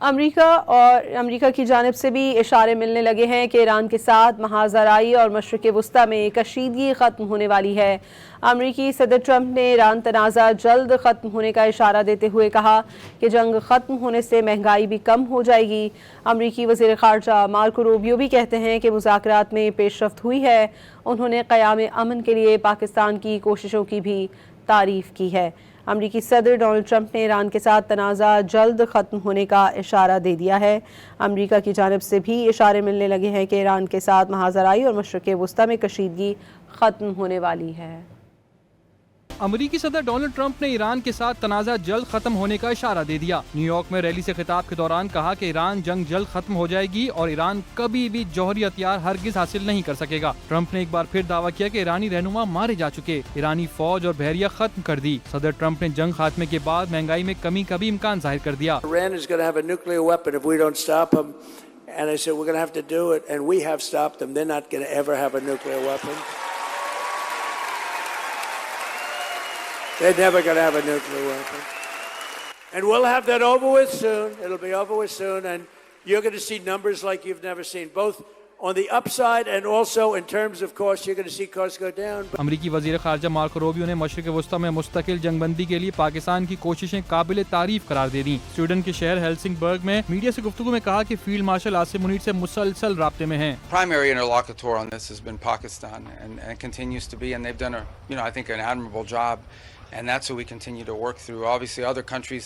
امریکہ کی جانب سے بھی اشارے ملنے لگے ہیں کہ ایران کے ساتھ محاذ آرائی اور مشرق وسطی میں کشیدگی ختم ہونے والی ہے۔ امریکی صدر ٹرمپ نے ایران تنازع جلد ختم ہونے کا اشارہ دیتے ہوئے کہا کہ جنگ ختم ہونے سے مہنگائی بھی کم ہو جائے گی۔ امریکی وزیر خارجہ مارکو روبیو بھی کہتے ہیں کہ مذاکرات میں پیش رفت ہوئی ہے۔ انہوں نے قیام امن کے لیے پاکستان کی کوششوں کی بھی تعریف کی ہے۔ امریکی صدر ڈونلڈ ٹرمپ نے ایران کے ساتھ تنازع جلد ختم ہونے کا اشارہ دے دیا ہے۔ امریکہ کی جانب سے بھی اشارے ملنے لگے ہیں کہ ایران کے ساتھ محاذ آرائی اور مشرق وسطی میں کشیدگی ختم ہونے والی ہے۔ امریکی صدر ڈونلڈ ٹرمپ نے ایران کے ساتھ تنازع جلد ختم ہونے کا اشارہ دے دیا۔ نیو یارک میں ریلی سے خطاب کے دوران کہا کہ ایران جنگ جلد ختم ہو جائے گی اور ایران کبھی بھی جوہری ہتھیار ہرگز حاصل نہیں کر سکے گا۔ ٹرمپ نے ایک بار پھر دعویٰ کیا کہ ایرانی رہنما مارے جا چکے، ایرانی فوج اور بحریہ ختم کر دی۔ صدر ٹرمپ نے جنگ خاتمے کے بعد مہنگائی میں کمی کا بھی امکان ظاہر کر دیا۔ They're never going to have a nuclear weapon. And we'll have that over with soon. It'll be over with soon. And you're going to see numbers like you've never seen, both on the upside and also in terms of cost. You're going to see costs go down. امریکی وزیر خارجہ Marco Rubio نے مشرق وسطی میں مستقل جنگ بندی کے لیے پاکستان کی کوششیں قابل تعریف قرار دے دیں۔ سویڈن کے شہر ہیلسنگ برگ میں میڈیا سے گفتگو میں کہا کہ فیلڈ مارشل عاصم منیر سے مسلسل رابطے میں ہیں۔ Primary interlocutor on this has been Pakistan and continues to be, and they've done I think an admirable job. And that's what we continue to work through. Obviously, other countries,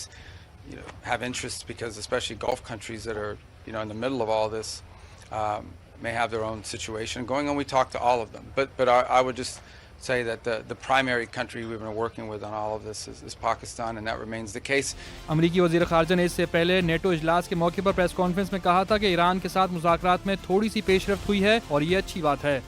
have interests because, especially Gulf countries that are, in the middle of all this, may have their own situation going on. We talk to all of them, but I would just say that the primary country we've been working with on all of this is Pakistan, and that remains the case. امریکی وزیر خارجہ نے اس سے پہلے NATO اجلاس کے موقع پر press conference میں کہا تھا کہ ایران کے ساتھ مذاکرات میں تھوڑی سی پیش رفت ہوئی ہے اور یہ اچھی بات ہے۔